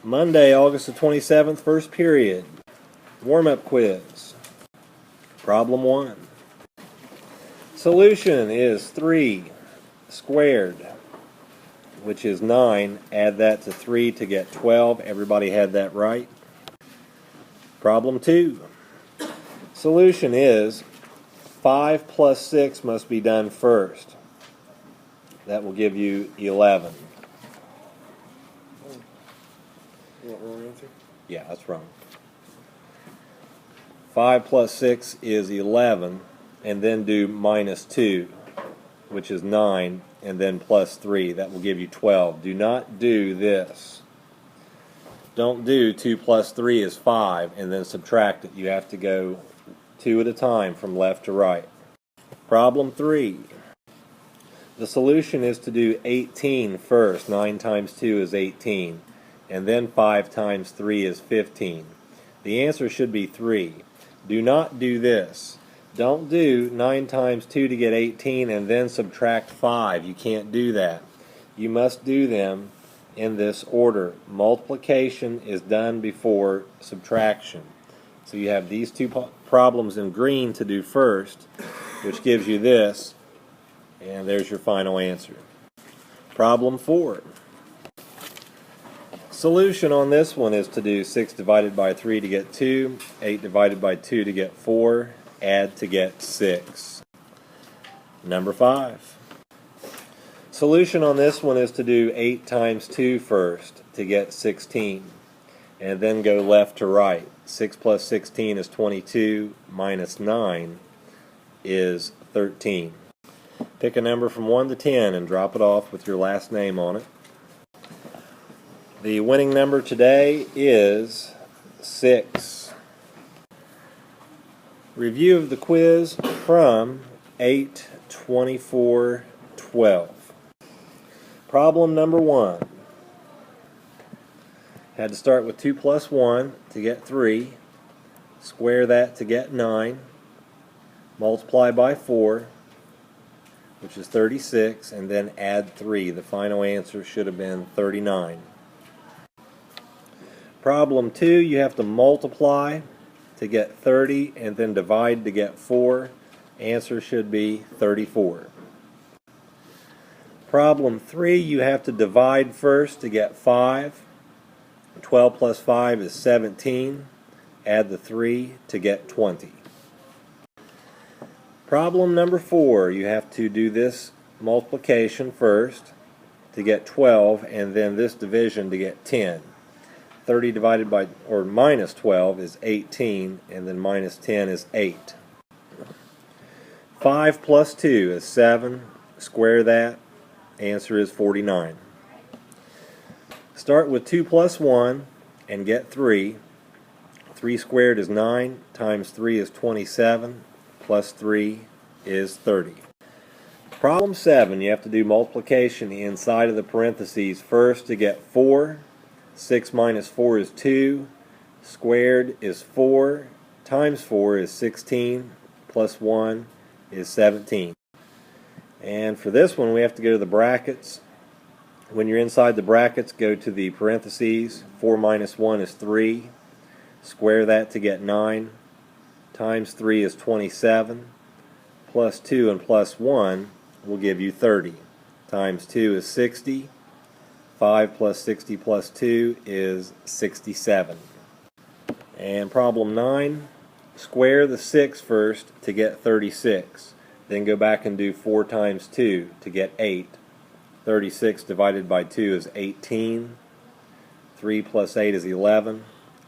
Monday, August the 27th, first period. Warm-up quiz. Problem 1. Solution is 3 squared, which is 9. Add that to 3 to get 12. Everybody had that right. Problem 2. Solution is 5 plus 6 must be done first. That will give you 11. You want wrong answer? Yeah, that's wrong. 5 plus 6 is 11, and then do minus 2, which is 9, and then plus 3. That will give you 12. Do not do this. Don't do 2 plus 3 is 5, and then subtract it. You have to go 2 at a time from left to right. Problem 3. The solution is to do 18 first. 9 times 2 is 18. And then 5 times 3 is 15. The answer should be 3. Do not do this. Don't do 9 times 2 to get 18 and then subtract 5. You can't do that. You must do them in this order. Multiplication is done before subtraction. So you have these two problems in green to do first, which gives you this, and there's your final answer. Problem 4. Solution on this one is to do 6 divided by 3 to get 2, 8 divided by 2 to get 4, add to get 6. Number 5. Solution on this one is to do 8 times 2 first to get 16, and then go left to right. 6 plus 16 is 22, minus 9 is 13. Pick a number from 1 to 10 and drop it off with your last name on it. The winning number today is 6. Review of the quiz from 8/24/12. Problem number 1. Had to start with 2 plus 1 to get 3. Square that to get 9. Multiply by 4, which is 36, and then add 3. The final answer should have been 39. Problem 2, you have to multiply to get 30 and then divide to get 4. Answer should be 34. Problem 3, you have to divide first to get 5. 12 plus 5 is 17. Add the 3 to get 20. Problem number 4, you have to do this multiplication first to get 12 and then this division to get 10. 30 divided by, or minus 12 is 18, and then minus 10 is 8. 5 plus 2 is 7. Square that. Answer is 49. Start with 2 plus 1 and get 3. 3 squared is 9, times 3 is 27, plus 3 is 30. Problem 7, you have to do multiplication inside of the parentheses first to get 4. 6 minus 4 is 2, squared is 4, times 4 is 16, plus 1 is 17. And for this one we have to go to the brackets. When you're inside the brackets, go to the parentheses. 4 minus 1 is 3, square that to get 9, times 3 is 27, plus 2 and plus 1 will give you 30, times 2 is 60, 5 plus 60 plus 2 is 67. And problem 9, square the 6 first to get 36. Then go back and do 4 times 2 to get 8. 36 divided by 2 is 18. 3 plus 8 is 11.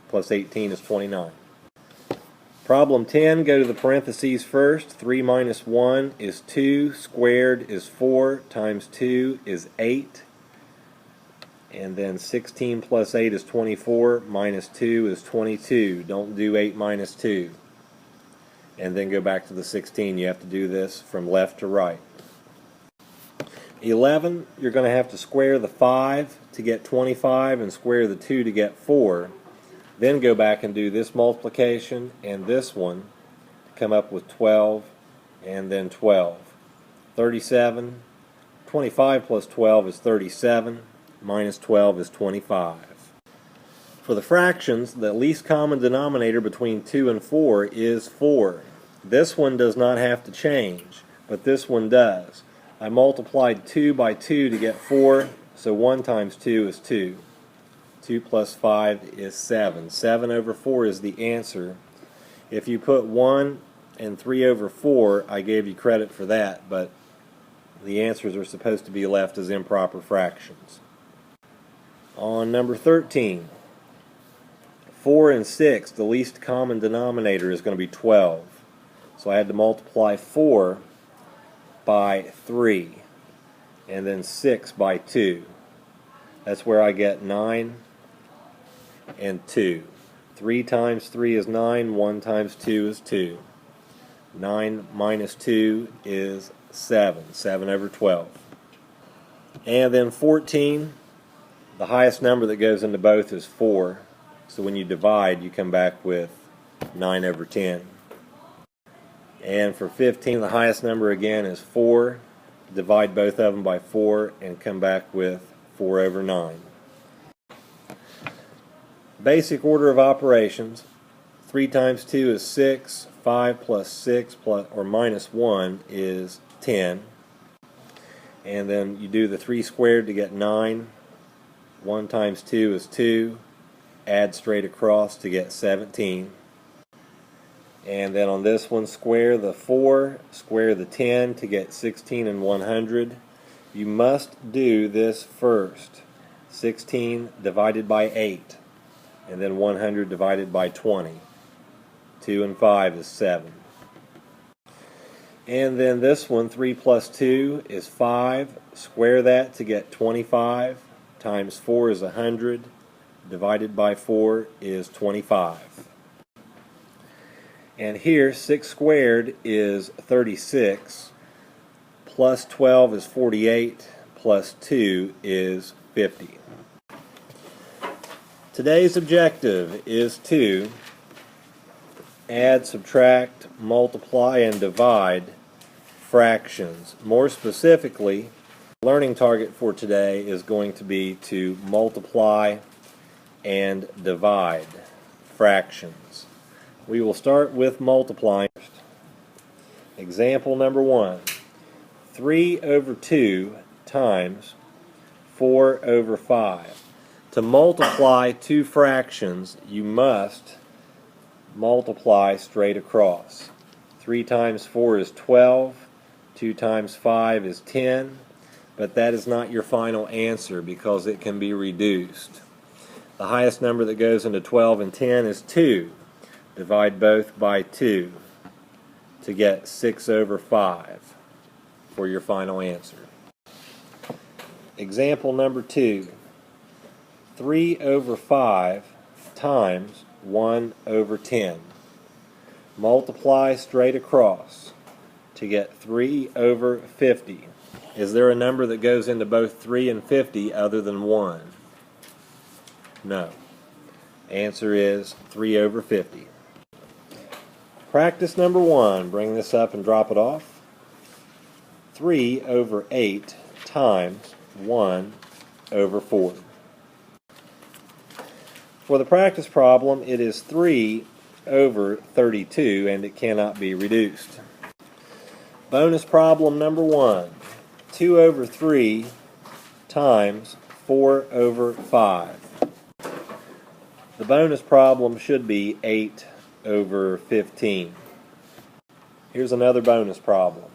Plus 18 is 29. Problem 10, go to the parentheses first. 3 minus 1 is 2. Squared is 4. Times 2 is 8. And then 16 plus 8 is 24, minus 2 is 22. Don't do 8 minus 2. And then go back to the 16. You have to do this from left to right. 11, you're going to have to square the 5 to get 25 and square the 2 to get 4. Then go back and do this multiplication and this one to come up with 12 and then 12. 37, 25 plus 12 is 37. Minus 12 is 25. For the fractions, the least common denominator between 2 and 4 is 4. This one does not have to change, but this one does. I multiplied 2 by 2 to get 4, so 1 times 2 is 2. 2 plus 5 is 7. 7 over 4 is the answer. If you put 1 and 3 over 4, I gave you credit for that, but the answers are supposed to be left as improper fractions. On number 13, 4 and 6, the least common denominator is going to be 12. So I had to multiply 4 by 3, and then 6 by 2. That's where I get 9 and 2. 3 times 3 is 9, 1 times 2 is 2. 9 minus 2 is 7. 7 over 12. And then 14, the highest number that goes into both is 4. So when you divide, you come back with 9 over 10. And for 15, the highest number again is 4. Divide both of them by 4 and come back with 4 over 9. Basic order of operations. 3 times 2 is 6. 5 plus 6 plus or minus 1 is 10. And then you do the 3 squared to get 9. 1 times 2 is 2. Add straight across to get 17. And then on this one, square the 4, square the 10 to get 16 and 100. You must do this first. 16 divided by 8, and then 100 divided by 20. 2 and 5 is 7. And then this one, 3 plus 2 is 5. Square that to get 25. Times 4 is 100. Divided by 4 is 25. And here, 6 squared is 36. Plus 12 is 48. Plus 2 is 50. Today's objective is to add, subtract, multiply, and divide fractions. More specifically, the learning target for today is going to be to multiply and divide fractions. We will start with multiplying. Example number 1. 3 over 2 times 4 over 5. To multiply two fractions, you must multiply straight across. 3 times 4 is 12. 2 times 5 is 10. But that is not your final answer because it can be reduced. The highest number that goes into 12 and 10 is 2. Divide both by 2 to get 6 over 5 for your final answer. Example number 2. 3 over 5 times 1 over 10. Multiply straight across to get 3 over 50. Is there a number that goes into both 3 and 50 other than 1? No. Answer is 3 over 50. Practice number 1. Bring this up and drop it off. 3 over 8 times 1 over 4. For the practice problem, it is 3 over 32, and it cannot be reduced. Bonus problem number 1. 2 over 3 times 4 over 5. The bonus problem should be 8 over 15. Here's another bonus problem.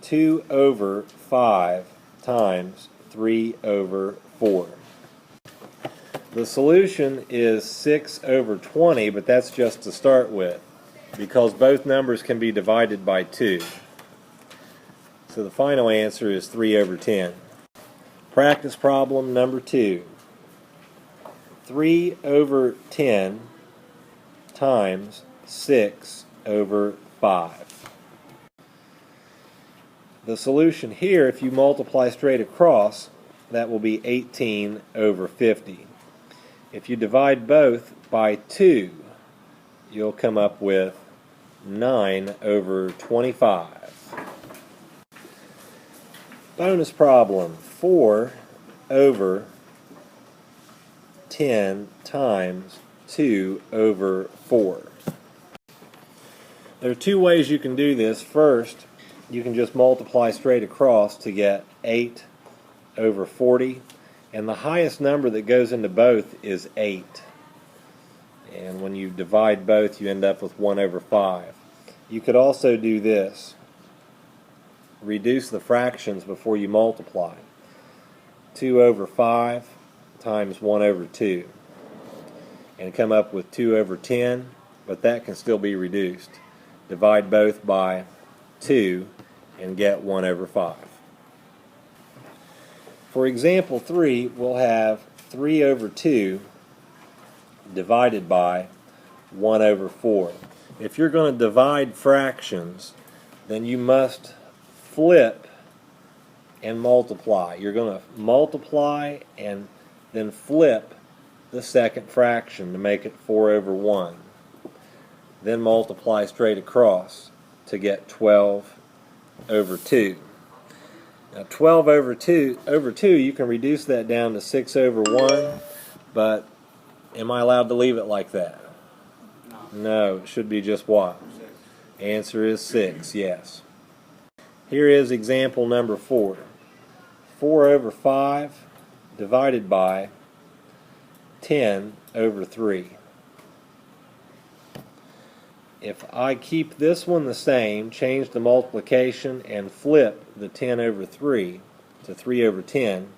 2 over 5 times 3 over 4. The solution is 6 over 20, but that's just to start with, because both numbers can be divided by 2. So the final answer is 3 over 10. Practice problem number 2. 3 over 10 times 6 over 5. The solution here, if you multiply straight across, that will be 18 over 50. If you divide both by 2, you'll come up with 9 over 25. Bonus problem, 4 over 10 times 2 over 4. There are two ways you can do this. First, you can just multiply straight across to get 8 over 40. And the highest number that goes into both is 8. And when you divide both, you end up with 1 over 5. You could also do this. Reduce the fractions before you multiply. 2 over 5 times 1 over 2. And come up with 2 over 10, but that can still be reduced. Divide both by 2 and get 1 over 5. For example 3, we'll have 3 over 2 divided by 1 over 4. If you're going to divide fractions, then you must flip and multiply. You're going to multiply and then flip the second fraction to make it 4 over 1. Then multiply straight across to get 12 over 2. Now 12 over 2, you can reduce that down to 6 over 1, but am I allowed to leave it like that? No, it should be just what? Answer is 6, yes. Here is example number 4. 4 over 5 divided by 10 over 3. If I keep this one the same, change the multiplication, and flip the 10 over 3 to 3 over 10,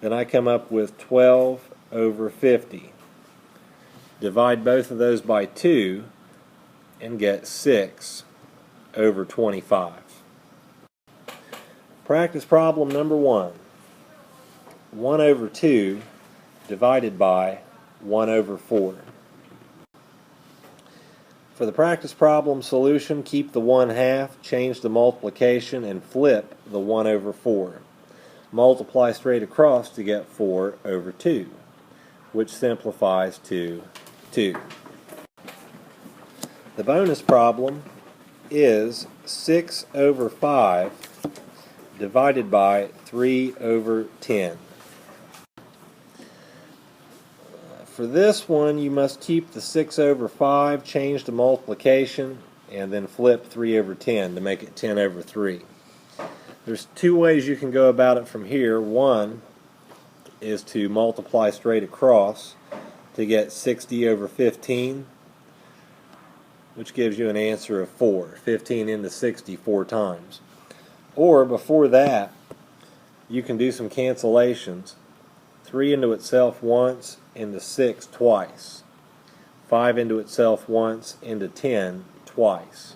then I come up with 12 over 50. Divide both of those by 2 and get 6 over 25. Practice problem number 1. 1 over 2 divided by 1 over 4. For the practice problem solution, keep the 1/2, change the multiplication, and flip the 1 over 4. Multiply straight across to get 4 over 2, which simplifies to 2. The bonus problem is 6 over 5 divided by 3 over 10. For this one, you must keep the 6 over 5, change the multiplication, and then flip 3 over 10 to make it 10 over 3. There's two ways you can go about it from here. One is to multiply straight across to get 60 over 15, which gives you an answer of 4. 15 into 60 4 times. Or before that, you can do some cancellations. 3 into itself once, into 6 twice. 5 into itself once, into 10 twice.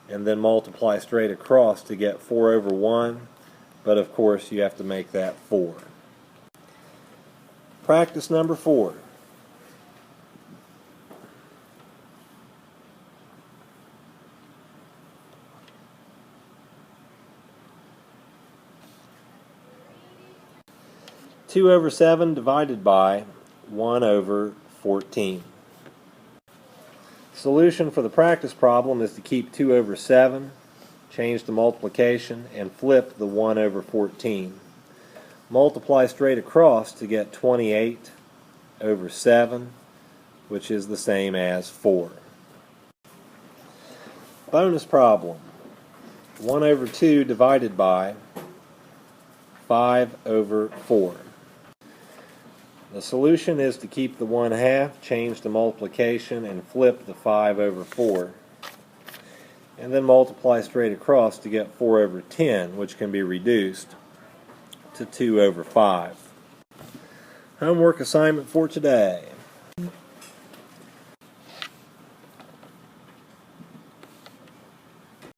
And then multiply straight across to get 4 over 1, but of course you have to make that 4. Practice number 4. Two over 7 divided by 1 over 14. Solution for the practice problem is to keep 2 over 7, change the multiplication, and flip the 1 over 14. Multiply straight across to get 28 over 7, which is the same as 4. Bonus problem. 1 over 2 divided by 5 over 4. The solution is to keep the 1/2, change the multiplication, and flip the 5 over 4. And then multiply straight across to get 4 over 10, which can be reduced to 2 over 5. Homework assignment for today.